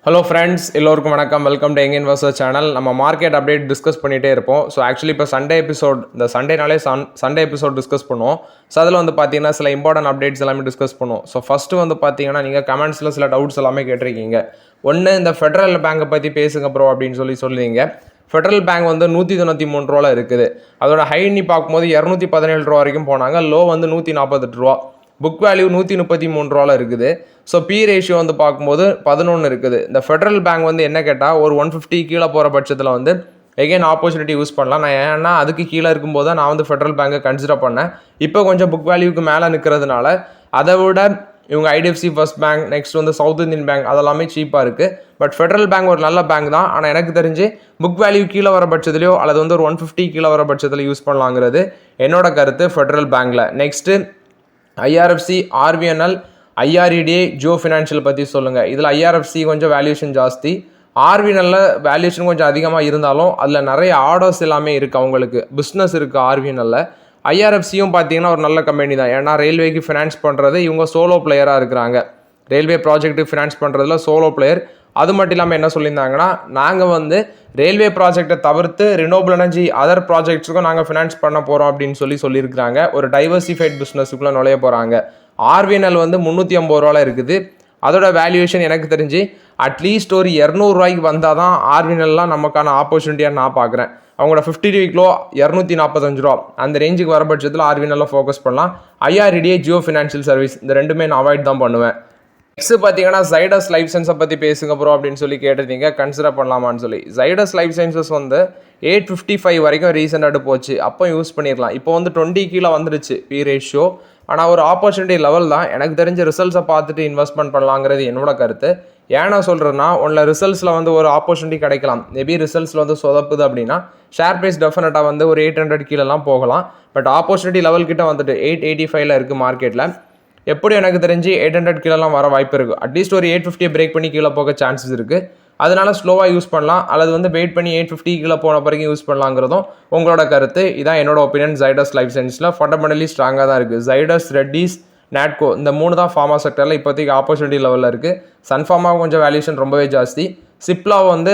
Hello friends, எல்லோருக்கும் வணக்கம். Welcome to young investor channel. நம்ம மார்க்கெட் அப்டேட் டிஸ்கஸ் பண்ணிகிட்டே இருப்போம். ஸோ ஆக்சுவலி இப்போ சண்டே எபிசோட், இந்த சண்டேனாலே சண்டே எபிசோட் டிஸ்கஸ் பண்ணுவோம். ஸோ அதில் வந்து பார்த்தீங்கன்னா சில இம்பார்ட்டன்ட் அப்டேட்ஸ் எல்லாமே டிஸ்கஸ் பண்ணுவோம். ஸோ ஃபஸ்ட்டு வந்து பார்த்தீங்கன்னா நீங்கள் கமெண்ட்ஸில் சில டவுட்ஸ் எல்லாமே கேட்டிருக்கீங்க. ஒன்று, இந்த ஃபெடரல் பேங்கை பற்றி பேசுங்க ப்ரோ அப்படின்னு சொல்லுவீங்க. ஃபெடரல் பேங்க் வந்து 193 ரூபா இருக்குது. அதோட ஹை நீ பார்க்கும்போது 217 ரூபா வரைக்கும் போனாங்க. லோ வந்து 148 ரூபா. புக் வேல்யூ 133 ரூபாவில் இருக்குது. ஸோ பி ரேஷியோ வந்து பார்க்கும்போது 11 இருக்குது. இந்த ஃபெடரல் பேங்க் வந்து என்ன கேட்டால் ஒரு 150 கீழே போகிற பட்சத்தில் வந்து எகைன் ஆப்பர்ச்சுனிட்டி யூஸ் பண்ணலாம். நான் ஏன்னா அதுக்கு கீழே இருக்கும்போது தான் நான் வந்து ஃபெடரல் பேங்கை கன்சிடர் பண்ணேன். இப்போ கொஞ்சம் புக் வேல்யூக்கு மேலே நிற்கிறதுனால அதை விட இவங்க ஐடிஎஃப்சி ஃபர்ஸ்ட் பேங்க், நெக்ஸ்ட் வந்து சவுத் இந்தியன் பேங்க் அதெல்லாமே சீப்பாக இருக்குது. பட் ஃபெடரல் பேங்க் ஒரு நல்ல பேங்க் தான். ஆனால் எனக்கு தெரிஞ்சு புக் வேல்யூ கீழே வர பட்சத்துலையோ அல்லது வந்து ஒரு 150 கீழே வர பட்சத்தில் யூஸ் பண்ணலாங்கிறது என்னோட கருத்து ஃபெடரல் பேங்க்கில். Next IRFC, RVNL, IREDA, Jio financial பற்றி சொல்லுங்கள். இதில் ஐஆர்எஃப்சி கொஞ்சம் வேல்யூஷன் ஜாஸ்தி, ஆர்விஎன்எல்ல வேல்யூஷன் கொஞ்சம் அதிகமாக இருந்தாலும் அதில் நிறைய ஆர்டர்ஸ் எல்லாமே இருக்குது, அவங்களுக்கு பிஸ்னஸ் இருக்குது ஆர்விஎன்எல்ல. ஐஆர்எஃப்சியும் பார்த்தீங்கன்னா ஒரு நல்ல கம்பெனி தான். ஏன்னா ரயில்வேக்கு ஃபினான்ஸ் பண்ணுறது இவங்க சோலோ பிளேயராக இருக்கிறாங்க. ரயில்வே ப்ராஜெக்ட்டுக்கு ஃபினான்ஸ் பண்ணுறதுல சோலோ பிளேயர். அது மட்டும் இல்லாமல் என்ன சொல்லியிருந்தாங்கன்னா, நாங்கள் வந்து ரயில்வே ப்ராஜெக்டை தவிர்த்து ரினோபிள் எனர்ஜி அதர் ப்ராஜெக்ட்ஸுக்கும் நாங்கள் ஃபினான்ஸ் பண்ண போகிறோம் அப்படின்னு சொல்லியிருக்கிறாங்க. ஒரு டைவர்சிஃபைட் பிஸ்னஸுக்குள்ளே நுழைய போகிறாங்க. ஆர்விஎன்எல் வந்து 350 ரூபாவில் இருக்குது. அதோட வேல்யூவேஷன் எனக்கு தெரிஞ்சு அட்லீஸ்ட் ஒரு 200 ரூபாய்க்கு வந்தால் தான் ஆர்விஎன்எல்லாம் நமக்கான ஆப்பர்ச்சுனிட்டியாக நான் பார்க்குறேன். அவங்களோட 50 கிலோ 245 ரூபா அந்த ரேஞ்சுக்கு வர பட்சத்தில் ஆர்விஎன்எல்லாம் ஃபோக்கஸ் பண்ணலாம். ஐஆர்இடிஏ, ஜியோ ஃபினான்ஷியல் சர்வீஸ் இந்த ரெண்டுமே நான் அவாய்ட் தான் பண்ணுவேன். நெக்ஸ்ட் பார்த்தீங்கன்னா ஜைடஸ் லைஃப் சயின்ஸை பற்றி பேசுங்க ப்ரோ அப்படின்னு கேட்டிருந்தீங்க, கன்சிடர் பண்ணலாமான்னு சொல்லி. ஜைடஸ் லைஃப் சயின்சஸ் வந்து 855 வரைக்கும் ரீசெண்டாக போச்சு. அப்போ யூஸ் பண்ணிடலாம். இப்போ வந்து 20 கீழே வந்துடுச்சு பி ரேஷியோ. ஆனால் ஒரு ஆப்பர்ச்சுனிட்டி லெவல் தான். எனக்கு தெரிஞ்ச ரிசல்ட்ஸை பார்த்துட்டு இன்வெஸ்ட்மெண்ட் பண்ணலாங்கிறது என்னோட கருத்து. ஏன்னா சொல்கிறேன்னா, ஒன்றில் ரிசல்ட்ஸில் வந்து ஒரு ஆப்பர்ச்சுனிட்டி கிடைக்கலாம். மேபி ரிசல்ட்ஸில் வந்து சொதப்புது அப்படின்னா ஷேர் ப்ரைஸ் டெஃபினட்டாக வந்து ஒரு 800 கீழெல்லாம் போகலாம். பட் ஆப்பர்ச்சுனிட்டி லெவல் கிட்ட வந்துட்டு 885 இருக்குது மார்க்கெட்டில். எப்படி எனக்கு தெரிஞ்சு 800 கீழெல்லாம் வர வாய்ப்பு இருக்குது. அட்லீஸ்ட் ஒரு 850 பிரேக் பண்ணி கீழே போக சான்சஸ் இருக்குது. அதனால ஸ்லோவாக யூஸ் பண்ணலாம், அல்லது வந்து வெயிட் பண்ணி 850 கீழே போன பிறகு யூஸ் பண்ணலாங்கிறதும் உங்களோட கருத்து. இதான் என்னோட ஒப்பீனியன். ஜைடஸ் லைஃப் சயின்ஸில் ஃபண்டமெண்டலி ஸ்ட்ராங்காக தான் இருக்குது. ஜைடஸ், ரெட்டிஸ், நாட்கோ இந்த 3 தான் ஃபார்மா செக்டரில் இப்போதைக்கு ஆப்பர்ச்சுனிட்டி லெவலில் இருக்குது. சன்ஃபார்மாக கொஞ்சம் வேல்யூஷன் ரொம்பவே ஜாஸ்தி. சிப்லா வந்து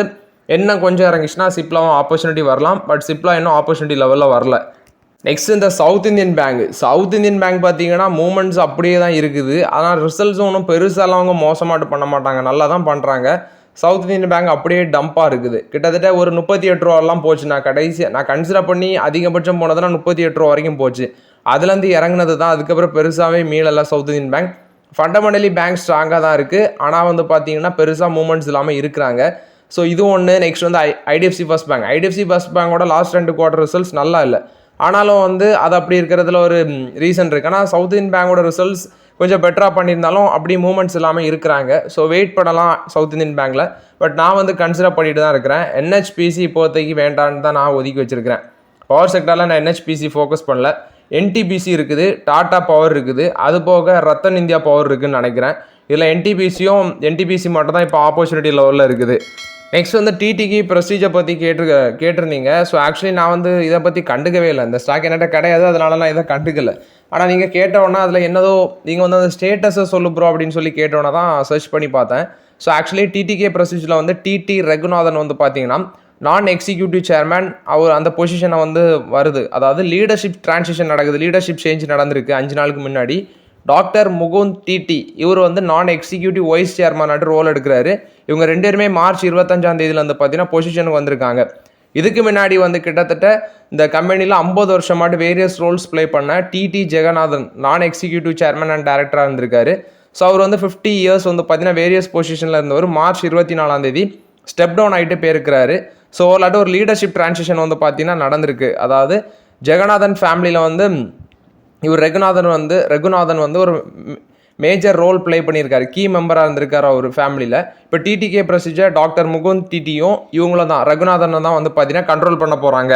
என்ன கொஞ்சம் இறங்கிச்சுன்னா சிப்லாவும் ஆப்பர்ச்சுனிட்டி வரலாம். பட் சிப்லா இன்னும் ஆப்பர்ச்சுனிட்டி லெவலில் வரல. நெக்ஸ்ட் இந்த சவுத் இந்தியன் பேங்க் பார்த்தீங்கன்னா மூமெண்ட்ஸ் அப்படியே தான் இருக்குது. ஆனால் ரிசல்ட்ஸும் ஒன்றும் பெருசாலாம் அவங்க மோசமாட்டு பண்ண மாட்டாங்க, நல்லா தான் பண்ணுறாங்க. சவுத் இந்தியன் பேங்க் அப்படியே டம்பாக இருக்குது. கிட்டத்தட்ட ஒரு 38 ரூபாலாம் போச்சு. நான் கன்சிடர் பண்ணி அதிகபட்சம் போனதுன்னா 38 ரூபா வரைக்கும் போச்சு. அதுலேருந்து இறங்குனது தான். அதுக்கப்புறம் பெருசாகவே மீளெல்லாம் South Indian Bank. Fundamentally bank ஸ்ட்ராங்காக தான் இருக்குது. ஆனால் வந்து பார்த்தீங்கன்னா பெருசாக மூமெண்ட்ஸ் இல்லாமல் இருக்கிறாங்க. ஸோ இது ஒன்று. நெக்ஸ்ட் வந்து ஐடிஎஃப்சி ஃபர்ஸ்ட் பேங்கோட லாஸ்ட் 2 குவார்ட்டர் ரிசல்ட்ஸ் நல்லா இல்லை. ஆனாலும் வந்து அது அப்படி இருக்கிறதுல ஒரு ரீசன் இருக்குது. ஆனால் சவுத் இந்தியன் பேங்கோட ரிசல்ட்ஸ் கொஞ்சம் பெட்டராக பண்ணியிருந்தாலும் அப்படி மூமெண்ட்ஸ் இல்லாமல் இருக்கிறாங்க. ஸோ வெயிட் பண்ணலாம் சவுத் இந்தியன் பேங்க்கில். பட் நான் வந்து கன்சிடர் பண்ணிட்டு தான் இருக்கிறேன். என்ஹெச்பிசி இப்போதைக்கு வேண்டான்னு தான் நான் ஒதுக்கி வச்சுருக்கிறேன். பவர் செக்டரில் நான் என்ஹெச்பிசி ஃபோக்கஸ் பண்ணல. என்டிபிசி இருக்குது, டாடா பவர் இருக்குது, அது போக ரத்தன் இந்தியா பவர் இருக்குதுன்னு நினைக்கிறேன். இதில் என்டிபிசி மட்டும் தான் இப்போ ஆப்பர்ச்சுனிட்டி லெவலில் இருக்குது. நெக்ஸ்ட் வந்து டிடிகே ப்ரெஸ்டீஜை பற்றி கேட்டிருந்தீங்க. ஸோ ஆக்சுவலி நான் வந்து இதை பற்றி கண்டுக்கவே இல்லை. இந்த ஸ்டாக் என்கிட்ட கிடையாது, அதனால நான் இதை கண்டுக்கலை. ஆனால் நீங்கள் கேட்டோன்னா அதில் என்னதோ நீங்கள் வந்து அந்த ஸ்டேட்டஸை சொல்லு ப்ரோ அப்படின்னு கேட்டோன்னா தான் சர்ச் பண்ணி பார்த்தேன். ஸோ ஆக்சுவலி டிடிகே ப்ரெஸ்டீஜில் வந்து டிடி ரகுநாதன் வந்து பார்த்தீங்கன்னா நான் எக்ஸிக்யூட்டிவ் சேர்மேன் அவர் அந்த பொசிஷனை வந்து வருது. அதாவது லீடர்ஷிப் டிரான்சிஷன் நடக்குது, லீடர்ஷிப் சேஞ்ச் நடந்திருக்கு 5 நாளுக்கு முன்னாடி. டாக்டர் முகுந்த் டிடி இவர் வந்து நான் எக்ஸிக்யூட்டிவ் வைஸ் சேர்மனாட்டு ரோல் எடுக்கிறாரு. இவங்க 2 பேருமே மார்ச் 25ஆம் தேதியில் வந்து பார்த்தீங்கன்னா பொசிஷனுக்கு வந்திருக்காங்க. இதுக்கு முன்னாடி வந்து கிட்டத்தட்ட இந்த கம்பெனியில் 50 வருஷமாட்டு வேரியஸ் ரோல்ஸ் ப்ளே பண்ண டிடி ஜெகநாதன் நான் எக்ஸிக்யூட்டிவ் சேர்மன் அண்ட் டைரக்டராக இருந்திருக்காரு. ஸோ அவர் வந்து 50 இயர்ஸ் வந்து பார்த்தீங்கன்னா வேரியஸ் பொசிஷனில் இருந்தவர் மார்ச் 24ஆம் தேதி ஸ்டெப் டவுன் ஆகிட்டு போயிருக்கிறாரு. ஸோ ஒரு லீடர்ஷிப் டிரான்சிஷன் வந்து பார்த்தீங்கன்னா நடந்திருக்கு. அதாவது ஜெகநாதன் ஃபேமிலியில் வந்து இவர் ரகுநாதன் வந்து ஒரு மேஜர் ரோல் ப்ளே பண்ணியிருக்காரு, கீ மெம்பராக இருந்திருக்காரு அவர் ஃபேமிலியில். இப்போ டிடிகே ப்ரெஸ்டீஜை டாக்டர் முகுந்த் டிடியும் இவங்களும் தான் ரகுநாதன் தான் வந்து பார்த்தீங்கன்னா கண்ட்ரோல் பண்ண போகிறாங்க.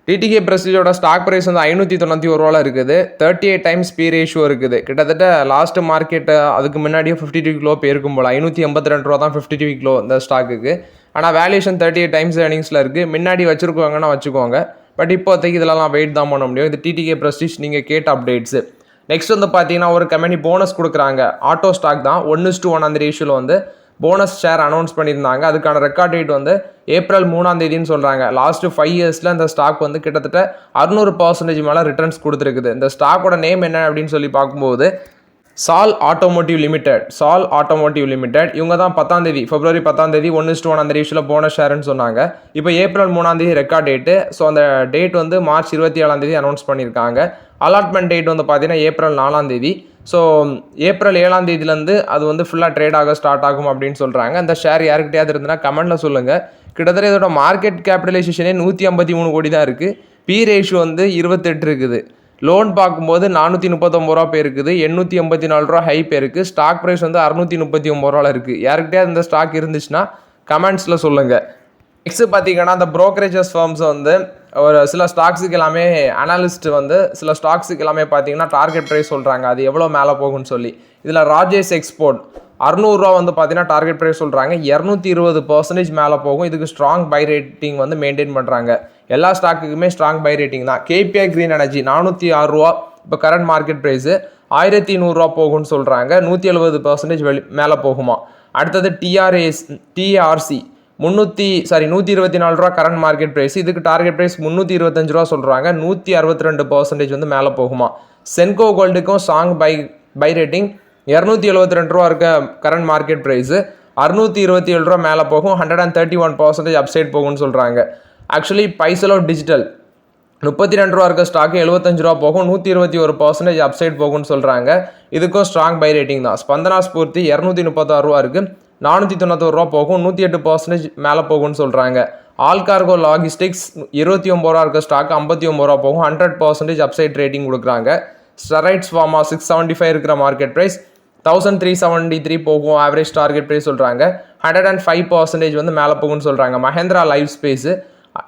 டிடிகே ப்ரெஸ்டீஜோட ஸ்டாக் ப்ரைஸ் வந்து 591 ரூபாவில் இருக்குது. 38 டைம்ஸ் பி ரேஷியோ இருக்குது. கிட்டத்தட்ட லாஸ்ட் மார்க்கெட்டு அதுக்கு முன்னாடியே 52 கிலோ போயிருக்கும் போல். 582 ரூபா தான் 52 கிலோ இந்த ஸ்டாக்குக்கு. ஆனால் வேல்யூஷன் 38 டைம்ஸ் ஏர்னிங்ஸில் இருக்குது. முன்னாடி வச்சுருக்குவாங்கன்னா வச்சுக்கோங்க. பட் இப்போதைக்கு இதெல்லாம் வெயிட் தான் பண்ண முடியும். இது டிடிகே ப்ரெஸ்டீஜ் நீங்கள் கேட்ட அப்டேட்ஸு. நெக்ஸ்ட் வந்து பார்த்தீங்கன்னா ஒரு கம்பெனி போனஸ் கொடுக்குறாங்க. ஆட்டோ ஸ்டாக் தான் 1:1 அந்த ரேஷியோவில் வந்து போனஸ் ஷேர் அனௌன்ஸ் பண்ணியிருந்தாங்க. அதுக்கான ரெக்கார்ட் டேட் வந்து ஏப்ரல் 3ஆம் தேதின்னு சொல்கிறாங்க. லாஸ்ட்டு 5 இயர்ஸில் இந்த ஸ்டாக் வந்து கிட்டத்தட்ட 600% மேலே ரிட்டர்ன்ஸ் கொடுத்துருக்குது. இந்த ஸ்டாக்கோட நேம் என்ன அப்படின்னு சொல்லி பார்க்கும்போது சால் ஆட்டோமோட்டிவ் லிமிடெட். இவங்க தான் 10ஆம் தேதி February 10ஆம் தேதி 1:1 அந்த ரேஷியோவில் போனஸ் ஷேர்னு சொன்னாங்க. இப்போ ஏப்ரல் 3ஆம் தேதி ரெக்கார்ட் டேட்டு. ஸோ அந்த டேட் வந்து மார்ச் 27ஆம் தேதி அனௌன்ஸ் பண்ணியிருக்காங்க. அலாட்மெண்ட் டேட் வந்து பார்த்தீங்கன்னா ஏப்ரல் 4ஆம் தேதி. ஸோ ஏப்ரல் 7ஆம் தேதியிலேருந்து அது வந்து ஃபுல்லாக ட்ரேட் ஆக ஸ்டார்ட் ஆகும் அப்படின்னு சொல்கிறாங்க. அந்த ஷேர் யாருக்கிட்டையாவது இருந்ததுன்னா கமெண்ட்டில் சொல்லுங்கள். கிட்டத்தட்ட இதோட மார்க்கெட் கேபிட்டலைசேஷனே 153 கோடி தான் இருக்குது. பி ரேஷியோ வந்து 28 இருக்குது. லோன் பார்க்கும்போது 439 ரூபா போயிருக்குது, 884 ரூபா ஹை போயிருக்கு. ஸ்டாக் ப்ரைஸ் வந்து 639 ரூபாவில் இருக்குது. யாருக்கிட்டே இந்த ஸ்டாக் இருந்துச்சுன்னா கமெண்ட்ஸில் சொல்லுங்கள். நெக்ஸ்ட் பார்த்தீங்கன்னா அந்த ப்ரோக்கரேஜஸ் ஃபர்ம்ஸ் வந்து ஒரு சில ஸ்டாக்ஸுக்கு எல்லாமே அனாலிஸ்ட் வந்து சில ஸ்டாக்ஸுக்கு எல்லாமே பார்த்தீங்கன்னா டார்கெட் ப்ரைஸ் சொல்கிறாங்க, அது எவ்வளோ மேலே போகும்னு சொல்லி. இதில் ராஜேஷ் எக்ஸ்போர்ட் 600 ரூபா வந்து பார்த்தீங்கன்னா டார்கெட் ப்ரைஸ் சொல்கிறாங்க, 220% மேலே போகும். இதுக்கு ஸ்ட்ராங் பை ரேட்டிங் வந்து மெயின்டைன் பண்ணுறாங்க. எல்லா ஸ்டாக்குக்குமே ஸ்ட்ராங் பை ரேட்டிங் தான். கேபிஐ கிரீன் எனர்ஜி 406 ரூபா இப்போ கரண்ட் மார்க்கெட் ப்ரைஸு, 1100 ரூபா போகும்னு சொல்கிறாங்க, 170% மேலே போகுமா. அடுத்தது டிஆர்சி 124 ரூபா கரண்ட் மார்க்கெட் ப்ரைஸ், இதுக்கு டார்கெட் ப்ரைஸ் 325 ரூபா சொல்கிறாங்க, 162% வந்து மேலே போகுமா. சென்கோ கோல்டுக்கும் ஸ்ட்ராங் பை ரேட்டிங், 272 ரூபா இருக்க கரண்ட் மார்க்கெட் ப்ரைஸு, 627 ரூபா மேலே போகும், 131% அப்சைட் போகும்னு சொல்கிறாங்க. ஆக்சுவலி பைசலோ டிஜிட்டல் 32 ரூபா இருக்க ஸ்டாக்கு 75 ரூபா போகும், 121% அப்சைட் போகும்னு சொல்கிறாங்க. இதுக்கும் ஸ்ட்ராங் பை ரேட்டிங் தான். ஸ்பந்தனா ஸ்பூர்த்தி 236 ரூபா இருக்குது, 491 ரூபா போகும், 108% மேலே போகும்னு சொல்கிறாங்க. ஆல்கார்கோ லாஜிஸ்டிக்ஸ் 29 ரூபா இருக்க ஸ்டாக் 59 ரூபா போகும், 100% அப்சைட் ரேட்டிங் கொடுக்குறாங்க. ஸ்டெரைட்ஸ் ஃபார்மா 675 இருக்கிற மார்க்கெட் ப்ரைஸ் 1373 போகும், ஆவரேஜ் டார்கெட் ப்ரைஸ் சொல்கிறாங்க, 105% வந்து மேலே போகும்னு சொல்கிறாங்க. மஹேந்திரா லைஃப் ஸ்பேஸு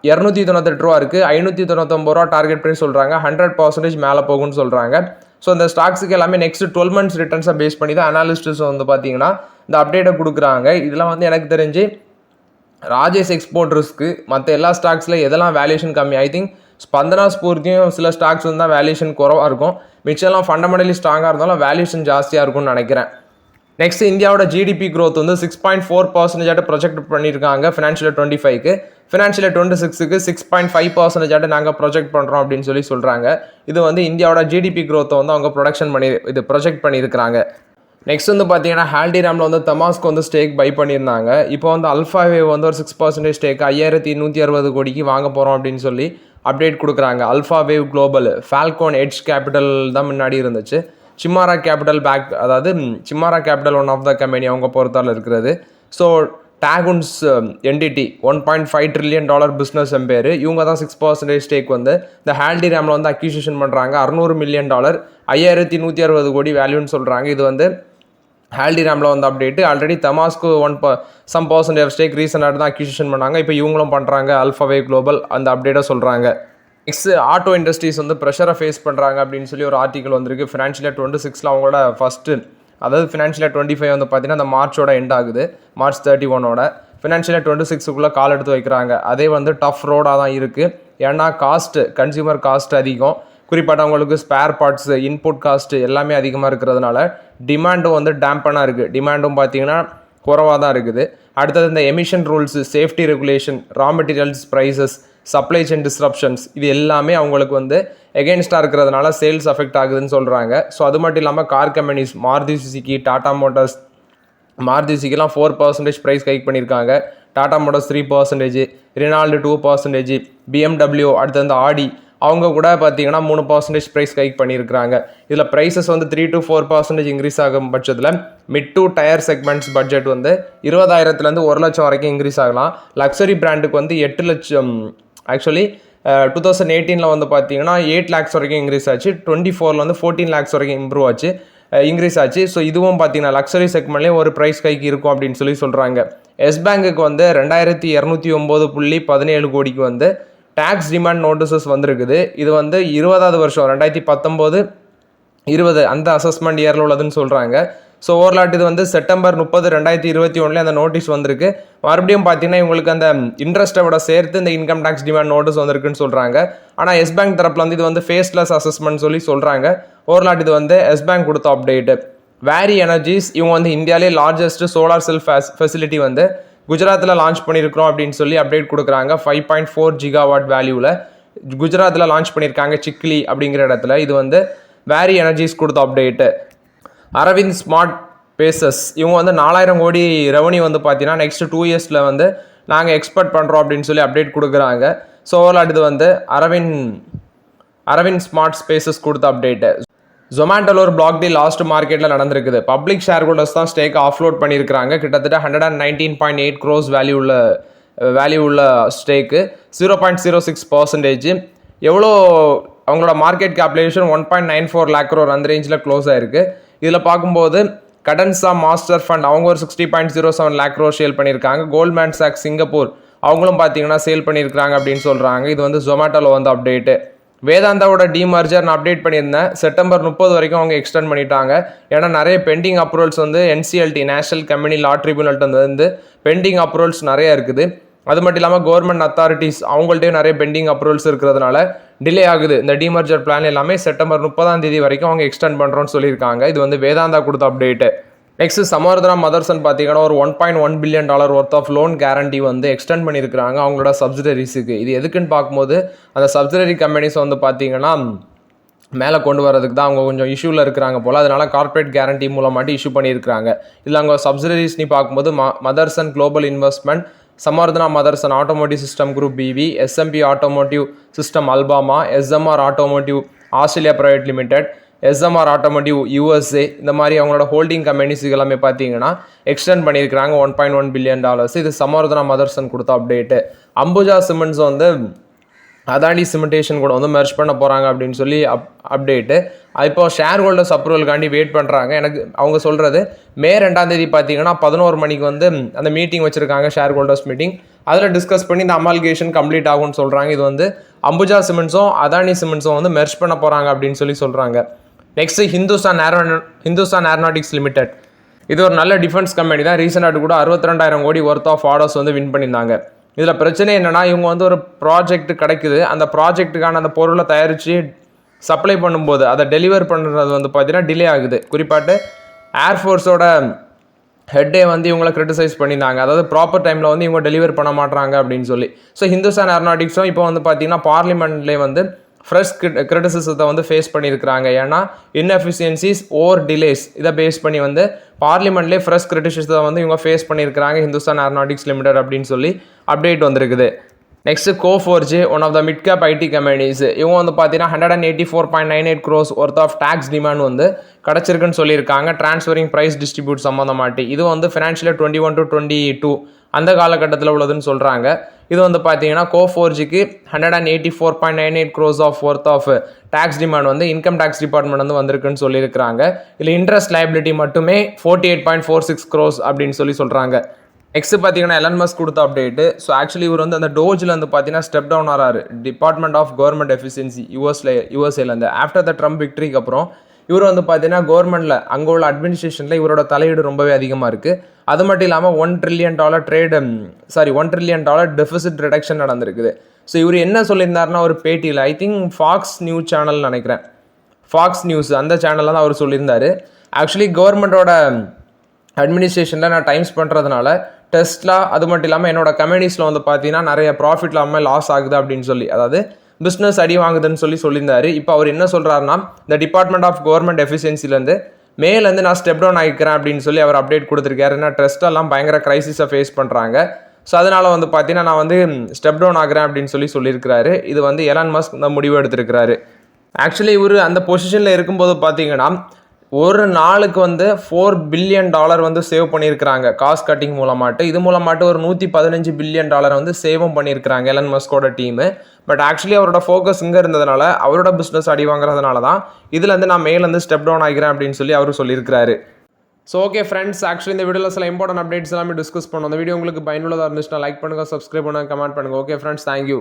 298 ரூபா இருக்குது, 599 ரூபா டார்கெட் ப்ரைஸ் சொல்கிறாங்க, 100% மேலே போகும்னு சொல்கிறாங்க. ஸோ இந்த ஸ்டாக்ஸுக்கு எல்லாமே நெக்ஸ்ட் 12 months ரிட்டர்ன்ஸை பேஸ் பண்ணி தான் அனாலிஸ்ட்ஸ் வந்து பார்த்தீங்கன்னா இந்த அப்டேட்டை கொடுக்குறாங்க. இதெல்லாம் வந்து எனக்கு தெரிஞ்சு ராஜேஷ் எக்ஸ்போர்ட் ரிஸ்க்கு மற்ற எல்லா ஸ்டாக்ஸில் எதெல்லாம் வேல்யூஷன் கம்மி, ஐ திங்க் ஸ்பந்தனா ஸ்பூர்த்தியும் சில ஸ்டாக்ஸ் வந்து தான் வேல்யூஷன் குறவாக இருக்கும், மிச்சம்லாம் ஃபண்டமெண்டலி ஸ்ட்ராங்காக இருந்தாலும் வேல்யூஷன் ஜாஸ்தியாக இருக்கும்னு நினைக்கிறேன். நெக்ஸ்ட் இந்தியாவோட ஜிடிபி க்ரோத் வந்து 6.4% ப்ரொஜெக்ட் பண்ணியிருக்காங்க ஃபினான்ஷியல் 25க்கு. ஃபினான்ஷியல் 26க்கு 6.5% நாங்கள் ப்ரொஜெக்ட் பண்ணுறோம் அப்படின்னு சொல்கிறாங்க. இது வந்து இந்தியாவோட ஜிடிபி க்ரோத்தை வந்து அவங்க ப்ரொஜெக்ட் பண்ணியிருக்கிறாங்க. நெக்ஸ்ட் வந்து பார்த்தீங்கன்னா ஹால்டிராமில் வந்து தமாஸ்க்கு வந்து ஸ்டேக் பை பண்ணியிருந்தாங்க. இப்போ வந்து அல்ஃபாவேவ் வந்து ஒரு 6% ஸ்டேக் 5160 கோடிக்கு வாங்க போகிறோம் அப்படின்னு சொல்லி அப்டேட் கொடுக்குறாங்க. Alphawave Global, Falcon Edge Capital தான் முன்னாடி இருந்துச்சு. சிமாரா கேபிட்டல் அதாவது சிமாரா Capital one of the company அவங்க பொறுத்தால் இருக்கிறது. ஸோ டேகுன்ஸ் என்டிடி $1.5 trillion பிஸ்னஸ் எம்பேர், இவங்க தான் 6% ஸ்டேக் வந்து இந்த ஹால்டிராமில் வந்து அக்யூசிஷன் பண்ணுறாங்க. $600 million 5160 கோடி வேல்யூன்னு சொல்கிறாங்க. இது வந்து ஹால்டிராமில் வந்து அப்டேட்டு. ஆல்ரெடி தமாஸ்க்கு some percentage ஸ்டேக் ரீசெண்டாக தான் அக்யூசிஷன் பண்ணாங்க, இப்போ இவங்களும் பண்ணுறாங்க. அல்ஃபாவே குளோபல் அந்த அப்டேட்டை சொல்கிறாங்க. நெக்ஸ்ட் ஆட்டோ இண்டஸ்ட்ரீஸ் வந்து ப்ரெஷரை ஃபேஸ் பண்ணுறாங்க அப்படின்னு சொல்லி ஒரு ஆர்டிக்கல் வந்திருக்கு. ஃபினான்ஷியல் 26ல் அவங்களோட ஃபஸ்ட்டு, அதாவது ஃபினான்ஷியல் 25 வந்து பார்த்தீங்கன்னா அந்த மார்ச்சோட எண்ட் ஆகுது, March 31ஓட. ஃபினான்ஷியல் 26க்குள்ளே கால் எடுத்து வைக்கிறாங்க. அதே வந்து டஃப் ரோடாக தான் இருக்குது. ஏன்னா கன்சியூமர் காஸ்ட் அதிகம், குறிப்பாட்டவங்களுக்கு ஸ்பேர் பார்ட்ஸு, இன்புட் காஸ்ட்டு எல்லாமே அதிகமாக இருக்கிறதுனால டிமாண்டும் வந்து டேம்பனாக இருக்குது. டிமாண்டும் பார்த்தீங்கன்னா குறவாக தான் இருக்குது. அடுத்தது இந்த emission rules, safety regulation, raw materials prices, supply chain disruptions, இது எல்லாமே அவங்களுக்கு வந்து எகெயின்ஸ்டாக இருக்கிறதுனால சேல்ஸ் அஃபெக்ட் ஆகுதுன்னு சொல்கிறாங்க. ஸோ அது மட்டும் இல்லாமல் car companies Maruti Suzuki, Tata Motors, Maruti சுசுகிலாம் 4% ப்ரைஸ் ஹைக் பண்ணியிருக்காங்க, டாடா மோட்டார்ஸ் 3%, ரினால்டு 2%, BMW, அடுத்து வந்து ஆடி அவங்க கூட பார்த்தீங்கன்னா 3% ப்ரைஸ் ஹைக் பண்ணியிருக்கிறாங்க. இதில் ப்ரைஸஸ் வந்து 3 to 4% இன்க்ரீஸ் ஆகும் பட்சத்தில் mid to tier segments budget வந்து 20,000லேருந்து 1 லட்சம் வரைக்கும் இன்க்ரீஸ் ஆகலாம். லக்ஸரி பிராண்டுக்கு வந்து 8 லட்சம், ஆக்சுவலி 2018 வந்து பார்த்தீங்கன்னா 8 lakhs வரைக்கும் இன்க்ரீஸ் ஆச்சு, 24 வந்து 14 lakhs வரைக்கும் இன்க்ரீஸ் ஆச்சு. ஸோ இதுவும் பார்த்தீங்கன்னா லக்ஸரி செக்மெண்ட்லேயும் ஒரு ப்ரைஸ் ஹைக் இருக்கும் அப்படின்னு சொல்கிறாங்க. எஸ் பேங்குக்கு வந்து 2209.17 கோடிக்கு வந்து டேக்ஸ் டிமாண்ட் நோட்டீசஸ் வந்திருக்குது. இது வந்து 20வது வருஷம் 2019-20 அந்த அசஸ்மெண்ட் இயரில் உள்ளதுன்னு சொல்கிறாங்க. ஸோ ஓவர்லாட் இது வந்து செப்டம்பர் 30, 2021 அந்த நோட்டீஸ் வந்திருக்கு. மறுபடியும் பார்த்தீங்கன்னா இவங்களுக்கு அந்த இன்ட்ரெஸ்ட்டோட சேர்த்து இந்த இன்கம் டேக்ஸ் டிமாண்ட் நோட்டீஸ் வந்திருக்குன்னு சொல்கிறாங்க. ஆனால் எஸ் பேங்க் தரப்பில் வந்து இது வந்து ஃபேஸ்லெஸ் அசஸ்மெண்ட் சொல்கிறாங்க. ஓவர்லாட் இது வந்து எஸ் பேங்க் கொடுத்த அப்டேட்டு. வேரி எனர்ஜிஸ் இவங்க வந்து இந்தியாவிலே லார்ஜஸ்ட் சோலார் செல் ஃபெசிலிட்டி வந்து குஜராத்தில் லான்ச் பண்ணியிருக்கிறோம் அப்படின்னு சொல்லி அப்டேட் கொடுக்குறாங்க. 5.4 ஜிகாவாட் வேல்யூவில் குஜராத்தில் லான்ச் பண்ணியிருக்காங்க சிக்லி அப்படிங்கிற இடத்துல. இது வந்து வேரி எனர்ஜிஸ் கொடுத்த அப்டேட்டு. அரவிந்த் ஸ்மார்ட் பேசஸ் இவங்க வந்து 4000 கோடி ரெவன்யூ வந்து பார்த்தீங்கன்னா நெக்ஸ்ட் 2 இயர்ஸில் வந்து நாங்கள் எக்ஸ்பெக்ட் பண்ணுறோம் அப்படின்னு சொல்லி அப்டேட் கொடுக்குறாங்க. ஸோ ஓவரால் இது வந்து அரவிந்த் ஸ்மார்ட் ஸ்பேசஸ் கொடுத்த அப்டேட்டு. ஜொமேட்டோவில் ஒரு பிளாக் டீல் லாஸ்ட் மார்க்கெட்டில் நடந்திருக்குது. பப்ளிக் ஷேர் ஹோல்டர்ஸ் தான் ஸ்டேக் ஆஃப்லோட் பண்ணியிருக்காங்க. கிட்டத்தட்ட 119.8 crores வேல்யூ உள்ள ஸ்டேக்கு 0.06%. எவ்வளோ அவங்களோட மார்க்கெட் கேபிடலேஷன் 1.94 lakh crore அந்த ரேஞ்சில் க்ளோஸ் ஆயிருக்கு. இதில் பார்க்கும்போது கடன்ஸா மாஸ்டர் ஃபண்ட் அவங்க ஒரு 60.07 lakh crore சேல் பண்ணியிருக்காங்க. கோல்ட்மேன் சாக்ஸ் சிங்கப்பூர் அவங்களும் பார்த்தீங்கன்னா சேல் பண்ணியிருக்காங்க அப்படின்னு சொல்கிறாங்க. இது வந்து ஜொமேட்டோவில் வந்து அப்டேட்டு. வேதாந்தாவோட டிமர்ஜர் நான் அப்டேட் பண்ணியிருந்தேன். செப்டம்பர் 30 வரைக்கும் அவங்க எக்ஸ்டெண்ட் பண்ணிட்டாங்க. ஏன்னா நிறைய பெண்டிங் அப்ரூவல்ஸ் வந்து NCLT நேஷனல் கம்யூனி லா ட்ரிபியூனல்ட்ட வந்து பெண்டிங் அப்ரூவல்ஸ் நிறைய இருக்குது. அது மட்டும் இல்லாமல் கவர்மெண்ட் அத்தாரிட்டிஸ் அவங்கள்ட்டையும் நிறைய பெண்டிங் அப்ரூவல்ஸ் இருக்கிறதுனால டிலே ஆகுது. இந்த டிமர்ஜர் பிளான் எல்லாமே செப்டம்பர் 30 வரைக்கும் அவங்க எக்ஸ்டெண்ட் பண்ணுறோன்னு சொல்லியிருக்காங்க. இது வந்து வேதாந்தா கொடுத்த அப்டேட்டு. நெக்ஸ்ட் சமவர்தனா மதர்சன் பார்த்தீங்கன்னா ஒரு $1.1 billion worth of loan guarantee வந்து எக்ஸ்டெண்ட் பண்ணியிருக்காங்க அவங்களோட சப்சிடரிஸுக்கு. இது எதுக்குன்னு பார்க்கும்போது அந்த சப்சிடரி கம்பெனிஸ் வந்து பார்த்தீங்கன்னா மேலே கொண்டு வரதுக்கு தான் அவங்க கொஞ்சம் இஷ்யூவில் இருக்கிறாங்க போல். அதனால கார்பரேட் கேரண்டி மூலமாட்டி இஷ்யூ பண்ணியிருக்காங்க. இதில் அவங்க சப்சிடரிஸ் நீ பார்க்கும்போது Motherson Global Investment, Samvardhana Motherson Automotive System Group BV, SMP Automotive System Alabama, SMR Automotive Australia Private Limited, SMR Automotive USA, இந்த மாதிரி அவங்களோட ஹோல்டிங் கம்பெனிஸ் எல்லாமே பார்த்தீங்கன்னா எக்ஸ்டெண்ட் பண்ணியிருக்கிறாங்க $1.1 billion. இது சமவர்தனா மதர்சன் கொடுத்த அப்டேட்டு. அம்புஜா சிமெண்ட்ஸ் வந்து அதானி சிமெண்டேஷன் கூட வந்து மெர்ஜ் பண்ண போகிறாங்க அப்படின்னு சொல்லி அப்டேட்டு. இப்போ ஷேர் ஹோல்டர்ஸ் அப்ரூவலுக்காண்டி வெயிட் பண்ணுறாங்க. எனக்கு அவங்க சொல்கிறது மே 2 பார்த்தீங்கன்னா 11 மணிக்கு வந்து அந்த மீட்டிங் வச்சுருக்காங்க, ஷேர் ஹோல்டர்ஸ் மீட்டிங். அதில் டிஸ்கஸ் பண்ணி இந்த அமால்கேஷன் கம்ப்ளீட் ஆகும்னு சொல்கிறாங்க. இது வந்து அம்புஜா சிமெண்ட்ஸும் அதானி சிமெண்ட்ஸும் வந்து மெர்ஜ் பண்ண போகிறாங்க அப்படின்னு சொல்லி சொல்கிறாங்க. Next Hindustan aeronautics limited. இது ஒரு நல்ல டிஃபென்ஸ் கம்பெனி தான். ரீசெண்டாக கூட 62,000 கோடி ஒர்த் ஆஃப் ஆர்டர்ஸ் வந்து வின் பண்ணியிருந்தாங்க. இதில் பிரச்சனை என்னென்னா இவங்க வந்து ஒரு ப்ராஜெக்ட் கிடைக்குது. அந்த ப்ராஜெக்ட்டுக்கான அந்த பொருளை தயாரித்து சப்ளை பண்ணும்போது அதை டெலிவர் பண்ணுறது வந்து பார்த்தீங்கன்னா டிலே ஆகுது. குறிப்பாட்டு ஏர்ஃபோர்ஸோட ஹெட்டே வந்து இவங்களை கிரிட்டிசைஸ் பண்ணியிருந்தாங்க. அதாவது ப்ராப்பர் டைமில் வந்து இவங்க டெலிவர் பண்ண மாட்டாங்க அப்படின்னு சொல்லி. ஸோ ஹிந்துஸ்தான் ஏரோநாட்டிக்ஸும் இப்போ வந்து பார்த்தீங்கன்னா பார்லிமெண்ட்லேயே வந்து ஃப்ரெஷ் கிரிட்டிசிசத்தை வந்து ஃபேஸ் பண்ணியிருக்கிறாங்க. ஏன்னா இன்எஃபிஷியன்சிஸ் ஓர் டிலேஸ் இதை பேஸ் பண்ணி வந்து பார்லிமெண்ட்லேயே ஃப்ரெஷ் கிரிட்டிசிசத்தை வந்து இவங்க ஃபேஸ் பண்ணியிருக்கிறாங்க ஹிந்துஸ்தான் ஏரோநாட்டிக்ஸ் லிமிடெட் அப்படின்னு சொல்லி அப்டேட் வந்திருக்குது. Next Coforge, one of the mid cap IT companies. இவங்க வந்து பார்த்தீங்கன்னா 184.98 crores worth of tax demand வந்து கிடச்சிருக்குன்னு சொல்லியிருக்காங்க ட்ரான்ஸ்ஃபரிங் ப்ரைஸ் டிஸ்ட்ரிபியூட் சம்மந்தமாட்டி. இது வந்து ஃபினான்ஷியல் 21 to 22 அந்த காலகட்டத்தில் உள்ளதுன்னு சொல்கிறாங்க. இது வந்து பார்த்தீங்கன்னா Coforgeக்கு 184.98 crores of worth of tax demand வந்து இன்கம் டேக்ஸ் டிபார்ட்மெண்ட் வந்து வந்திருக்குன்னு சொல்லியிருக்காங்க. இதில் இன்ட்ரெஸ்ட் லைபிலிட்டி மட்டுமே 48.46 crores அப்படின்னு சொல்லி சொல்கிறாங்க. நெக்ஸ்ட் பார்த்தீங்கன்னா எலன் மஸ்க் கொடுத்த அப்டேட்டு. ஸோ ஆக்சுவலி இவர் வந்து அந்த டோஜில் வந்து பார்த்தீங்கன்னா ஸ்டெப் டவுன் ஆறாரு. டிபார்ட்மெண்ட் ஆஃப் கவர்மெண்ட் எஃபிஷியன்சி யூஎஸ்ஏலேருந்து ஆஃப்டர் த ட்ரம்ப் விக்ட்ரிக்கு அப்புறம் இவர் வந்து பார்த்தீங்கன்னா கவர்மெண்ட்டில் அங்கே உள்ள அட்மினிஸ்ட்ரேஷனில் இவரோட தலையீடு ரொம்பவே அதிகமாக இருக்குது. அது மட்டும் இல்லாமல் $1 trillion டெபிசிட் ரிடக்ஷன் நடந்திருக்குது. ஸோ இவர் என்ன சொல்லியிருந்தாருன்னா ஒரு பேட்டியில், I think Fox News channel நினைக்கிறேன், ஃபாக்ஸ் நியூஸ் அந்த சேனலில் தான் அவர் சொல்லியிருந்தார். ஆக்சுவலி கவர்மெண்ட்டோட அட்மினிஸ்ட்ரேஷனில் நான் டைம்ஸ் பண்ணுறதுனால டெஸ்ட்லா அது மட்டும் இல்லாமல் என்னோட கம்பெனிஸில் வந்து பார்த்தீங்கன்னா நிறைய ப்ராஃபிட் இல்லாமல் லாஸ் ஆகுது அப்படின்னு சொல்லி, அதாவது பிஸ்னஸ் அடி வாங்குதுன்னு சொல்லியிருந்தாரு. இப்போ அவர் என்ன சொல்கிறாருன்னா இந்த டிபார்ட்மெண்ட் ஆஃப் கவர்மெண்ட் எஃபிஷியன்சிலேருந்து மேலேருந்து நான் ஸ்டெப் டவுன் ஆகிக்கிறேன் அப்படின்னு சொல்லி அவர் அப்டேட் கொடுத்துருக்காரு. ஏன்னா ட்ரஸ்ட்டெல்லாம் பயங்கர கிரைசிஸை ஃபேஸ் பண்ணுறாங்க. ஸோ அதனால் வந்து பார்த்தீங்கன்னா நான் வந்து ஸ்டெப் டவுன் ஆகிறேன் அப்படின்னு சொல்லியிருக்கிறாரு. இது வந்து எலான் மஸ்க் இந்த முடிவு எடுத்திருக்கிறாரு. ஆக்சுவலி இவர் அந்த பொசிஷனில் இருக்கும்போது பார்த்தீங்கன்னா ஒரு நாளுக்கு வந்து $4 billion வந்து சேவ் பண்ணியிருக்கிறாங்க காஸ்ட் கட்டிங் மூலமாட்டு. இது மூலமாட்டு ஒரு $115 billion வந்து சேவும் பண்ணியிருக்கிறாங்க எலன் மஸ்கோட டீமு. பட் ஆக்சுவலி அவரோட ஃபோக்கஸ் இங்கே இருந்ததுனால அவரோட பிஸ்னஸ் அடி வாங்குறதுனால தான் இதுலேருந்து நான் மேலேருந்து ஸ்டெப் டவுன் ஆகிறேன் அப்படின்னு சொல்லி அவர் சொல்லியிருக்கிறாரு. ஸோ ஓகே ஃப்ரெண்ட்ஸ், ஆக்சுவலி இந்த வீடியோவில் சில இம்பார்ட்டன்ட் அப்டேட்ஸ் எல்லாமே டிஸ்கஸ் பண்ணோம். அந்த வீடியோ உங்களுக்கு பயனுள்ளதாக இருந்துச்சுன்னா லைக் பண்ணுங்கள், சப்ஸ்கிரைப் பண்ணுங்கள், கமெண்ட் பண்ணுங்கள். Okay friends, thank you.